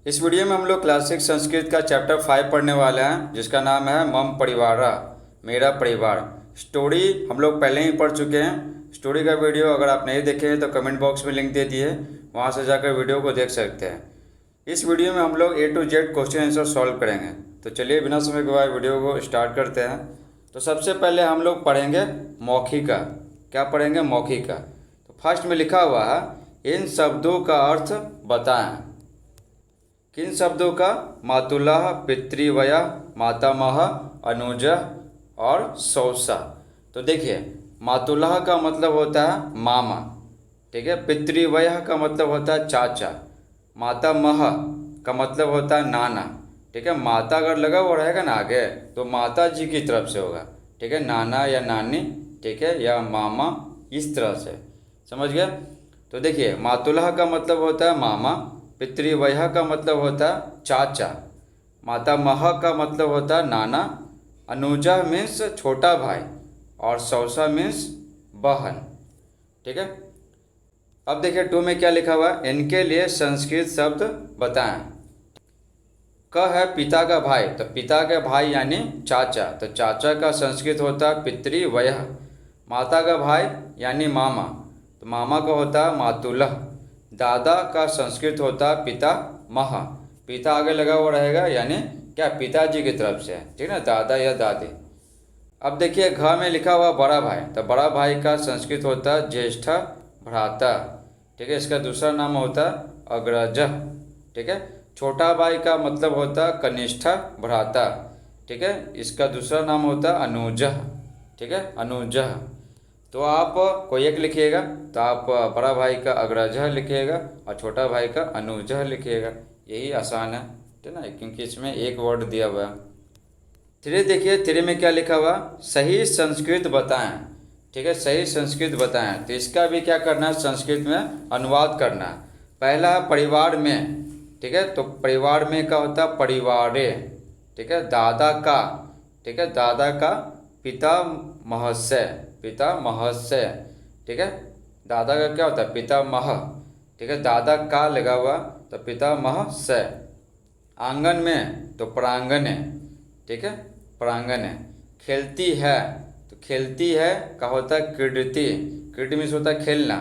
इस वीडियो में हम लोग क्लासिक संस्कृत का चैप्टर 5 पढ़ने वाले हैं, जिसका नाम है मम परिवारा, मेरा परिवार। स्टोरी हम लोग पहले ही पढ़ चुके हैं। स्टोरी का वीडियो अगर आप नहीं देखे हैं तो कमेंट बॉक्स में लिंक दे दिए, वहाँ से जाकर वीडियो को देख सकते हैं। इस वीडियो में हम लोग A to Z question answer solve करेंगे। तो चलिए बिना समय गवाए वीडियो को स्टार्ट करते हैं। तो सबसे पहले हम लोग पढ़ेंगे मौखिका। क्या पढ़ेंगे? मौखिका। तो फर्स्ट में लिखा हुआ है, इन शब्दों का अर्थ बताएं। किन शब्दों का? मातुलः, पितृव्यः, मातामह, अनुजः और सौसा। तो देखिए, मातुलः का मतलब होता है मामा, ठीक है। पितृव्यः का मतलब होता है चाचा। मातामह का मतलब होता है नाना, ठीक है। माता अगर लगा हुआ रहेगा ना आगे तो माता जी की तरफ से होगा, ठीक है। नाना या नानी, ठीक है, या मामा, इस तरह से, समझ गए। तो देखिए, मातुलः का मतलब होता है मामा, पितृव्यः का मतलब होता है चाचा, मातामह का मतलब होता है नाना, अनुजा मीन्स छोटा भाई, और सौसा मीन्स बहन, ठीक है। अब देखिए 2 में क्या लिखा हुआ है, इनके लिए संस्कृत शब्द बताएं। क है पिता का भाई, तो पिता के भाई यानी चाचा, तो चाचा का संस्कृत होता है पितृव्यः। माता का भाई यानी मामा, तो मामा का होता है मातुलः। दादा का संस्कृत होता है पिता मह, पिता आगे लगा हुआ रहेगा यानी क्या, पिताजी की तरफ से, ठीक है ना, दादा या दादी। अब देखिए घ में लिखा हुआ बड़ा भाई, तो बड़ा भाई का संस्कृत होता है ज्येष्ठ भ्राता, ठीक है। इसका दूसरा नाम होता है अग्रजः, ठीक है। छोटा भाई का मतलब होता है कनिष्ठ भ्राता, ठीक है। इसका दूसरा नाम होता है अनुजः, ठीक है, अनुजः। तो आप कोई एक लिखिएगा, तो आप बड़ा भाई का अग्रजः लिखिएगा और छोटा भाई का अनुजः लिखिएगा। यही आसान है, ठीक है ना, क्योंकि इसमें एक वर्ड दिया हुआ है। 3 देखिए, 3 में क्या लिखा हुआ, सही संस्कृत बताएं, ठीक है, सही संस्कृत बताएं। तो इसका भी क्या करना है, संस्कृत में अनुवाद करना है। पहला है परिवार में, ठीक है, तो परिवार में का होता है परिवारे, ठीक है। दादा का, ठीक है, दादा का पिता महस्य, पिता महस्य, ठीक है। दादा का क्या होता है पितामह, ठीक है, दादा का लगा हुआ तो पितामहस्य। आंगन में तो प्रांगण, ठीक है, प्रांगण है। खेलती है, तो खेलती है का होता है क्रीडति, क्रीड मीन्स होता है खेलना।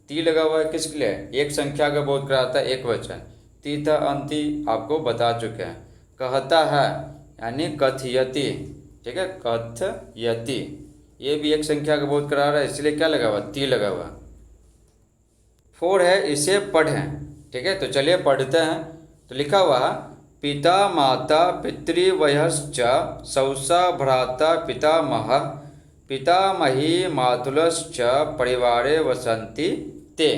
ती लगा हुआ है किसके लिए? एक संख्या का बोध कराता है, एक वचन। तीता अंति आपको बता चुके हैं। कहता है यानी कथयति, ठीक है, कथयति, ये भी एक संख्या का बोध करा रहा है, इसलिए क्या लगा हुआ, ती लगा हुआ। 4 है इसे पढ़ें, ठीक है। तो चलिए पढ़ते हैं। तो लिखा हुआ है, पिता माता पितृव्यश्च सौसा भ्राता पितामह पितामही मातुलश्च परिवारे वसंती ते।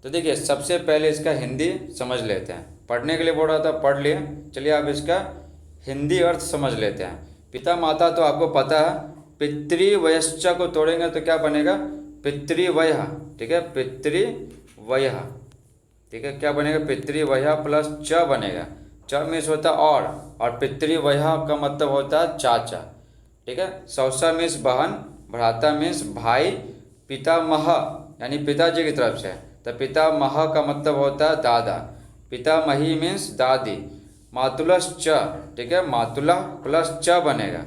तो देखिए सबसे पहले इसका हिंदी समझ लेते हैं। पढ़ने के लिए बोल रहा था, पढ़ लिए, चलिए आप इसका हिंदी अर्थ समझ लेते हैं। पिता माता तो आपको पता है, पितृव्यश्च को तोड़ेंगे तो क्या बनेगा, पितृव्यः, ठीक है, पितृव्यः, ठीक है, क्या बनेगा, पितृव्यः प्लस च बनेगा। च मीन्स होता है और पितृव्यः का मतलब होता है चाचा, ठीक है। सौसा मीन्स बहन, भ्राता मीन्स भाई, पितामह यानी पिताजी की तरफ से, तो पितामह का मतलब होता है दादा, पितामही मीन्स दादी। मातुलश्च, ठीक है, मातुलः प्लस च बनेगा,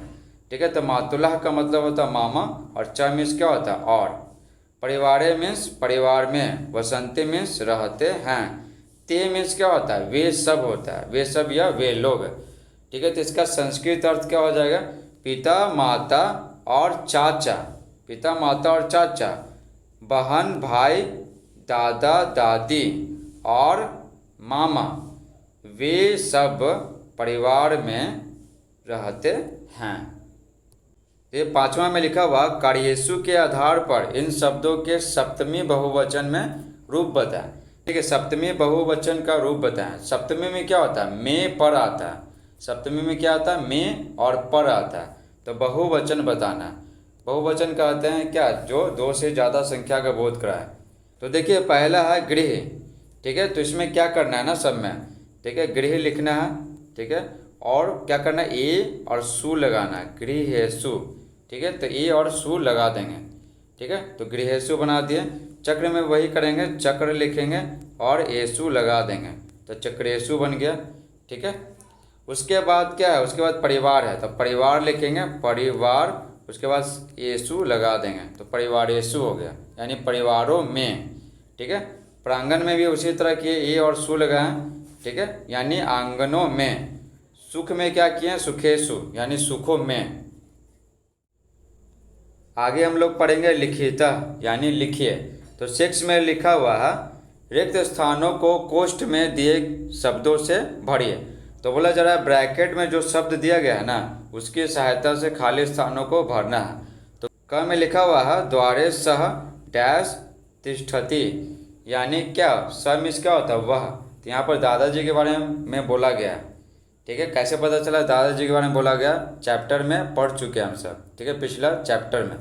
ठीक है। तो मातुलः का मतलब होता है मामा, और च मीन्स क्या होता है और। परिवारे मीन्स परिवार में, वसंती मीन्स रहते हैं, ते मीन्स क्या होता है, वे सब होता है, वे सब या वे लोग, ठीक है। तो इसका संस्कृत अर्थ क्या हो जाएगा, पिता माता और चाचा, पिता माता और चाचा, बहन भाई, दादा दादी और मामा, वे सब परिवार में रहते हैं। ये 5वां में लिखा हुआ, कार्येषु के आधार पर इन शब्दों के सप्तमी बहुवचन में रूप बताएं, ठीक है। सप्तमी बहुवचन का रूप बताएं। सप्तमी में क्या होता है, में पर आता है, सप्तमी में क्या आता है, में और पर आता है, तो बहुवचन बताना। बहुवचन कहते हैं क्या, जो 2 से ज़्यादा संख्या का बोध कराए। तो देखिए पहला है गृह, ठीक है, तो इसमें क्या करना है ना सब में, ठीक है, गृह लिखना है, ठीक है, और क्या करना है, ए और सु लगाना है, गृहेषु, ठीक है। तो ए और सु लगा देंगे, ठीक है, तो गृहेषु बना दिए। चक्र में वही करेंगे, चक्र लिखेंगे और एसु लगा देंगे, तो चक्रेशु बन गया। ठीक है, उसके बाद क्या है, उसके बाद परिवार है, तो परिवार लिखेंगे परिवार, उसके बाद येसु लगा देंगे तो परिवारेसु हो गया, यानी परिवारों में। ठीक है, प्रांगण में भी उसी तरह किए, ए और सु लगाएं। ठीक है, यानी आंगनों में। सुख में क्या किए, सुखेसु, यानी सुखों में। आगे हम लोग पढ़ेंगे लिखिता, यानी लिखिए। तो 6 में लिखा हुआ है रिक्त स्थानों को कोष्ठ में दिए शब्दों से भरिए। तो बोला जा रहा है ब्रैकेट में जो शब्द दिया गया है ना, उसकी सहायता से खाली स्थानों को भरना है। तो क में लिखा हुआ है द्वारे सह डैश तिष्ठति, यानी क्या, स मीन्स क्या होता है, वह। तो यहाँ पर दादाजी के बारे में बोला गया है। ठीक है, कैसे पता चला दादाजी के बारे में बोला गया, चैप्टर में पढ़ चुके हैं हम सब। ठीक है, पिछला चैप्टर में।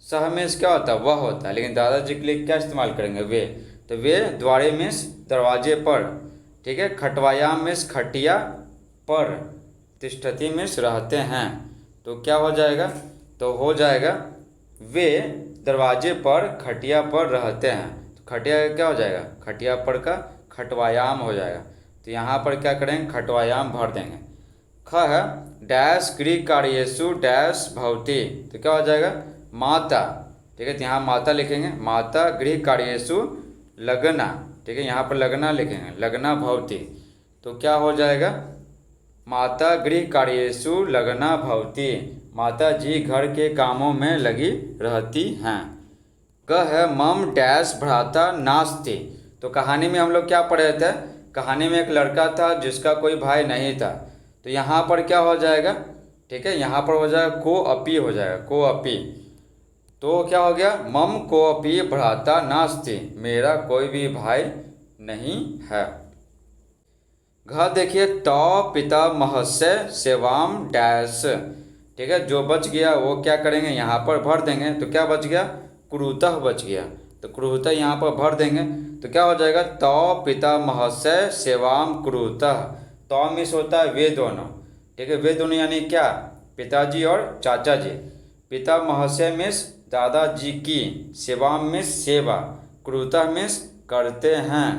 सह मीन्स क्या होता है, वह होता है, लेकिन दादाजी के लिए क्या इस्तेमाल करेंगे, वे। तो वे द्वारे मीन्स दरवाजे पर। ठीक है, खटवायाम मीन्स खटिया पर, तिष्ठति मीन्स रहते हैं। तो क्या हो जाएगा, तो हो जाएगा वे दरवाजे पर खटिया पर रहते हैं। तो खटिया क्या हो जाएगा, खटिया पर का खटवायाम हो जाएगा। तो यहाँ पर क्या करेंगे, खटवायाम भर देंगे। ख है डैश गृह कार्येषु डैश भवती, तो क्या हो जाएगा, माता। ठीक है, तो यहाँ माता लिखेंगे, माता गृह कार्येषु लगना। ठीक है, यहाँ पर लगना लिखेंगे, लगना भवती। तो क्या हो जाएगा, माता गृह कार्येषु लगना भवती, माता जी घर के कामों में लगी रहती हैं। क है मम डैश भ्राता नास्ति। तो कहानी में हम लोग क्या पढ़े थे, कहानी में एक लड़का था जिसका कोई भाई नहीं था। तो यहाँ पर क्या हो जाएगा, ठीक है, यहाँ पर हो जाएगा को अपी हो जाएगा, को अपी। तो क्या हो गया, मम को अपी भ्राता नास्ति, मेरा कोई भी भाई नहीं है। घ देखिए तो पिता महस्य सेवाम डैश। ठीक है, जो बच गया वो क्या करेंगे, यहाँ पर भर देंगे। तो क्या बच गया, क्रूतः बच गया, तो क्रूतः यहाँ पर भर देंगे। तो क्या हो जाएगा, तो पिता महस्य सेवाम क्रूतः। तो मिस होता है वे दोनों। ठीक है, वे दोनों यानी क्या, पिताजी और चाचा जी। पिता महस्य मिस दादाजी की, सेवाम मिस सेवा, क्रूतः मिस करते हैं।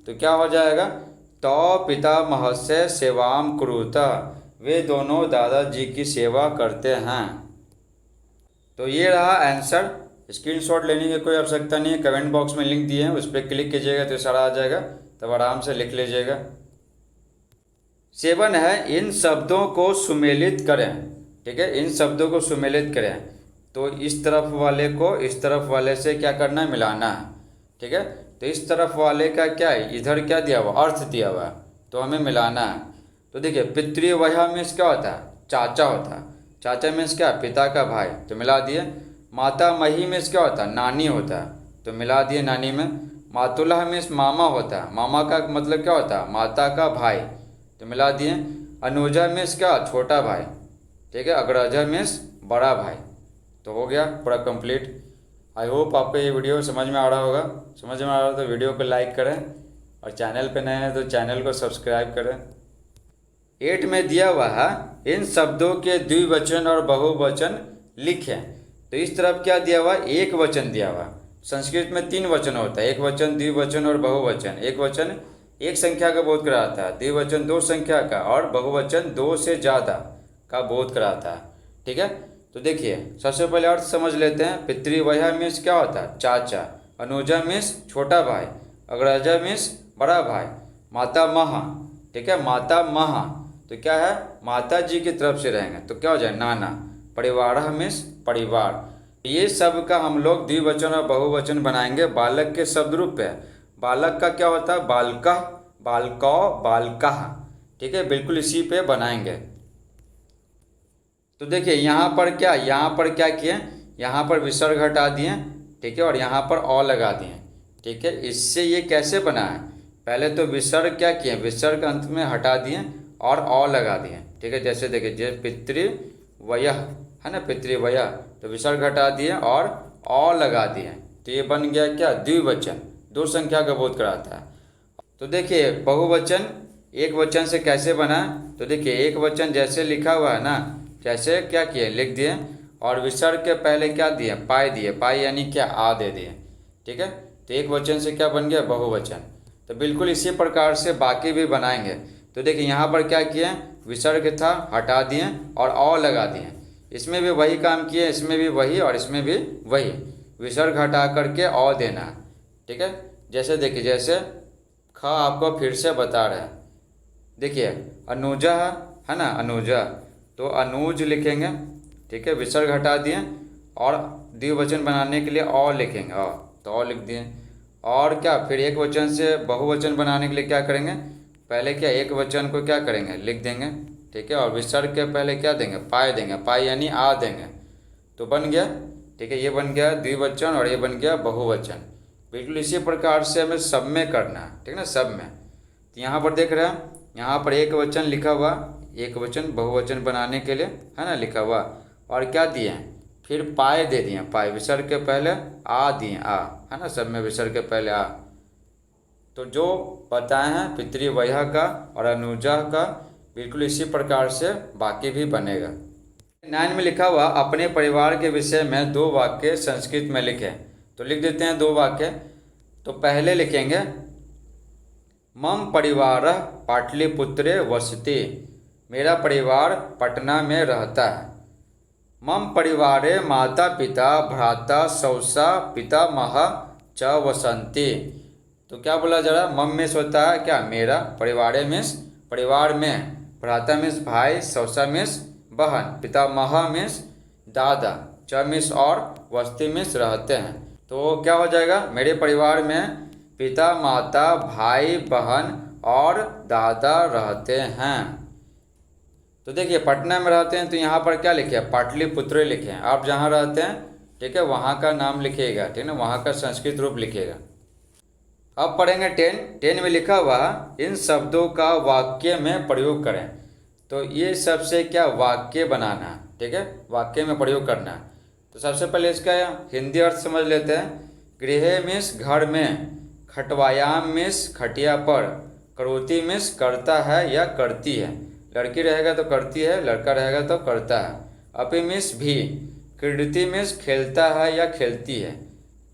तो क्या हो जाएगा, तो पिता महस्य सेवाम क्रूतः, वे दोनों दादाजी की सेवा करते हैं। तो ये रहा आंसर। स्क्रीनशॉट लेने की कोई आवश्यकता नहीं है, कमेंट बॉक्स में लिंक दिए हैं, उस पर क्लिक कीजिएगा तो सारा आ जाएगा, तब आराम से लिख लीजिएगा। 7 है इन शब्दों को सुमेलित करें। ठीक है, इन शब्दों को सुमेलित करें। तो इस तरफ वाले को इस तरफ वाले से क्या करना है, मिलाना है। ठीक है, तो इस तरफ वाले का क्या है, इधर क्या दिया हुआ, अर्थ दिया हुआ है, तो हमें मिलाना है। तो देखिए पितृव्यः मीन्स क्या होता है, चाचा होता है, चाचा मीन्स क्या, पिता का भाई, तो मिला दिए। माता मही मीन्स क्या होता है, नानी होता है, तो मिला दिए नानी में। मातुलः मीन्स मामा होता है, मामा का मतलब क्या होता है, माता का भाई, तो मिला दिए। अनुजा मीन्स क्या, छोटा भाई। ठीक है, अग्रजा मीन्स बड़ा भाई। तो हो गया पूरा कंप्लीट। आई होप आपको ये वीडियो समझ में आ रहा होगा। समझ में आ रहा हो तो वीडियो को लाइक करें, और चैनल पे नए हैं तो चैनल को सब्सक्राइब करें। 8 में दिया हुआ है इन शब्दों के द्विवचन और बहुवचन लिखें। तो इस तरफ क्या दिया हुआ, एक वचन दिया हुआ। संस्कृत में 3 वचन होता है, एक वचन, द्विवचन और बहुवचन। एक वचन एक संख्या का बोध कराता है, द्विवचन 2 संख्या का, और बहुवचन 2 से ज़्यादा का बोध कराता है। ठीक है, तो देखिए सबसे पहले अर्थ समझ लेते हैं। पितृव्यः मीन्स क्या होता है, चाचा। अनुजा मीन्स छोटा भाई। अग्रजा मीन्स बड़ा भाई। माता महा, ठीक है, माता महा, तो क्या है, माता जी की तरफ से रहेंगे, तो क्या हो जाए, नाना। परिवारः मीन्स परिवार। ये सब का हम लोग द्विवचन और बहुवचन बनाएंगे बालक के शब्द रूप पे। बालक का क्या होता है, बालकः, बालकौ, बालकः। ठीक है, बिल्कुल इसी पे बनाएंगे। तो देखिए यहाँ पर क्या किए, यहाँ पर विसर्ग हटा दिए। ठीक है, और यहाँ पर अ लगा दिए। ठीक है, इससे ये कैसे बना है, पहले तो विसर्ग क्या किए, विसर्ग अंत में हटा दिए और अ लगा दिए। ठीक है, जैसे देखिए जैसे पितृव्यः है ना, पितृव्यः, तो विसर्ग हटा दिए और अ लगा दिए, तो ये बन गया क्या, द्विवचन, 2 संख्या का बोध कराता है। तो देखिए बहुवचन एक वचन से कैसे बना, तो देखिए एक वचन जैसे लिखा हुआ है ना, जैसे क्या किए, लिख दिए, और विसर्ग के पहले क्या दिए, पाई दिए, पाई यानी क्या, आ दे दिए। ठीक है, तो एक वचन से क्या बन गया, बहुवचन। तो बिल्कुल इसी प्रकार से बाकी भी बनाएंगे। तो देखिए यहाँ पर क्या किए, विसर्ग था हटा दिए और अ लगा दिए। इसमें भी वही काम किए, इसमें भी वही और इसमें भी वही, विसर्ग हटा करके अ देना है। ठीक है, जैसे देखिए, जैसे ख आपको फिर से बता रहे हैं। देखिए अनुजा है ना, अनुजा, तो अनुज लिखेंगे। ठीक है, विसर्ग हटा दिए और द्विवचन बनाने के लिए अ लिखेंगे, अ, तो अ लिख दिए। और क्या, फिर एक वचन से बहुवचन बनाने के लिए क्या करेंगे, पहले क्या एक वचन को क्या करेंगे, लिख देंगे। ठीक है, और विसर्ग के पहले क्या देंगे, पाए देंगे, पाए यानी आ देंगे, तो बन गया। ठीक है, ये बन गया द्विवचन और ये बन गया बहुवचन। बिल्कुल इसी प्रकार से हमें सब में करना है। ठीक है ना, सब में। तो यहाँ पर देख रहे हैं, यहाँ पर एक वचन लिखा हुआ, एक वचन बहुवचन बनाने के लिए है ना लिखा हुआ, और क्या दिए हैं, फिर पाए दे दिए, पाए विसर्ग के पहले आ दिए, आ, है ना, सब में विसर्ग के पहले आ। तो जो बताए हैं पितृव्यय का और अनुजा का, बिल्कुल इसी प्रकार से बाकी भी बनेगा। 9 में लिखा हुआ, अपने परिवार के विषय में 2 वाक्य संस्कृत में लिखें। तो लिख देते हैं 2 वाक्य। तो पहले लिखेंगे, मम परिवारः पाटलिपुत्रे वसति, मेरा परिवार पटना में रहता है। मम परिवारे माता पिता भ्राता सौसा पितामहः च वसन्ति। तो क्या बोला जरा, मम में होता है क्या, मेरा, परिवारे मीन्स परिवार में, भ्राता मीन्स भाई, सौसा मीन्स बहन, पितामह मीन्स दादा, च मीन्स और, वस्ती मीन्स रहते हैं। तो क्या हो जाएगा, मेरे परिवार में पिता माता भाई बहन और दादा रहते हैं। तो देखिए पटना में रहते हैं, तो यहाँ पर क्या लिखे, पाटलिपुत्र लिखे हैं। आप जहाँ रहते हैं, ठीक है, वहाँ का नाम लिखिएगा, ठीक है ना, वहाँ का संस्कृत रूप लिखिएगा। अब पढ़ेंगे 10 में लिखा हुआ, इन शब्दों का वाक्य में प्रयोग करें। तो ये सबसे क्या, वाक्य बनाना है। ठीक है, वाक्य में प्रयोग करना है। तो सबसे पहले इसका हिंदी अर्थ समझ लेते हैं। गृह मीन्स घर में, खटवायाम मीन्स खटिया पर, करोति मीन्स करता है या करती है, लड़की रहेगा तो करती है, लड़का रहेगा तो करता है। अपि मीन्स भी, क्रीडति मीन्स खेलता है या खेलती है,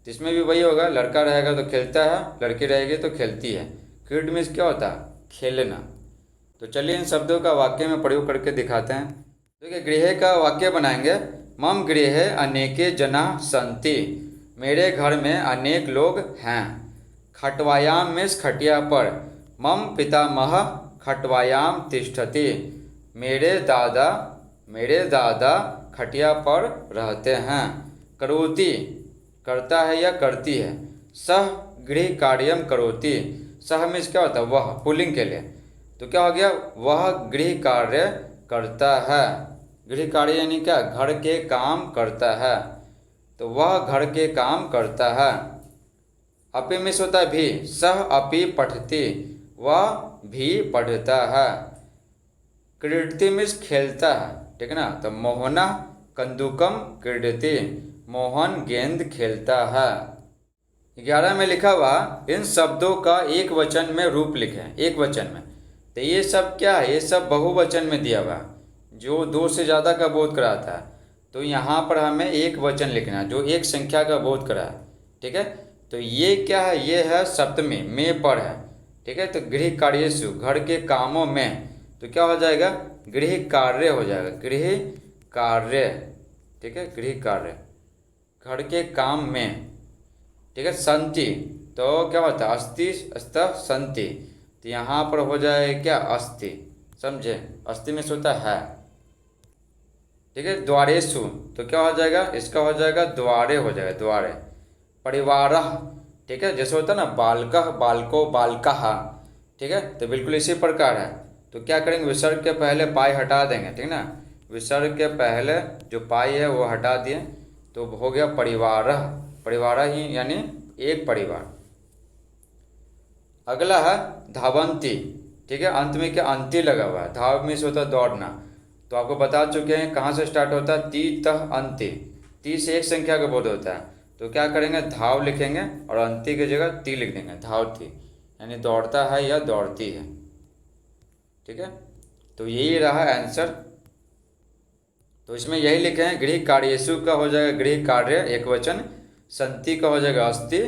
इसमें भी वही होगा, लड़का रहेगा तो खेलता है, लड़की रहेगी तो खेलती है। क्रीड मीन्स क्या होता है, खेलना। तो चलिए इन शब्दों का वाक्य में प्रयोग करके दिखाते हैं। देखिए गृह का वाक्य बनाएंगे, मम गृहे अनेके जना सन्ति, मेरे घर में अनेक लोग हैं। खटवायाम मीन्स खटिया पर, मम पितामह खटवायाम तिष्ठति, मेरे दादा खटिया पर रहते हैं। करोति करता है या करती है, सह गृह कार्यम करोति, सह मीन्स क्या होता है, वह, पुल्लिंग के लिए। तो क्या हो गया, वह गृह कार्य करता है। गृह कार्य यानी क्या, घर के काम करता है, तो वह घर के काम करता है। अपि मीन्स होता है भी, सह अपि पठति, वह भी पढ़ता है। क्रीडति मीन्स खेलता है, ठीक है ना, तो मोहना कंदुकम क्रीडति, मोहन गेंद खेलता है। 11 में लिखा हुआ, इन शब्दों का एक वचन में रूप लिखें, एक वचन में। तो ये सब क्या है, ये सब बहुवचन में दिया हुआ, जो 2 से ज़्यादा का बोध कराता है। तो यहाँ पर हमें एक वचन लिखना है जो एक संख्या का बोध करा है। ठीक है, तो ये क्या है, ये है सप्तमी, में पर है। ठीक है, तो गृह कार्येषु, घर के कामों में, तो क्या हो जाएगा, गृह कार्य हो जाएगा, गृह कार्य। ठीक है, गृह कार्य, घर के काम में। ठीक है, संति, तो क्या होता है, अस्ति अस्त संति, तो यहाँ पर हो जाए क्या, अस्ति, समझे, अस्ति में होता है। ठीक है, द्वारेषु, तो क्या हो जाएगा, इसका हो जाएगा द्वारे, हो जाएगा द्वारे। परिवार, ठीक है, जैसे होता है ना, बालकः बालको बालकः। ठीक है, तो बिल्कुल इसी प्रकार है। तो क्या करेंगे, विसर्ग के पहले पाई हटा देंगे, ठीक ना, विसर्ग के पहले जो पाई है वो हटा दिए, तो हो गया परिवार, परिवार ही यानी एक परिवार। अगला है धावंती। ठीक है, अंत में क्या, अंति लगा हुआ है, धाव में से होता है दौड़ना। तो आपको बता चुके हैं कहाँ से स्टार्ट होता है, ती तह अंति, ती से एक संख्या का बोध होता है। तो क्या करेंगे, धाव लिखेंगे और अंति की जगह ती लिख देंगे, धावती यानी दौड़ता है या दौड़ती है। ठीक है, तो यही रहा आंसर। तो इसमें यही लिखे हैं, गृह कार्येषु का हो जाएगा गृह कार्य एक वचन, संति का हो जाएगा अस्ति,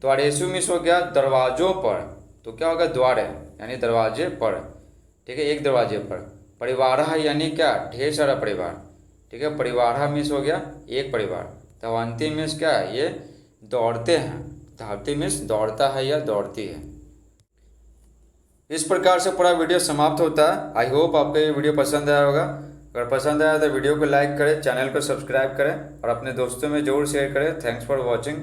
द्वारेषु मिस हो गया दरवाजों पर, तो क्या होगा, द्वार है यानी दरवाजे पर, ठीक है, एक दरवाजे पर। परिवार यानी क्या, ढेर सारा परिवार, ठीक है। परिवार मीन्स हो गया एक परिवार। धावंती मीन्स क्या है, ये दौड़ते हैं। धावती मीन्स दौड़ता है या दौड़ती है। इस प्रकार से पूरा वीडियो समाप्त होता है। आई होप आपको ये वीडियो पसंद आया होगा। अगर पसंद आया तो वीडियो को लाइक करें, चैनल को सब्सक्राइब करें और अपने दोस्तों में जरूर शेयर करें। Thanks for watching.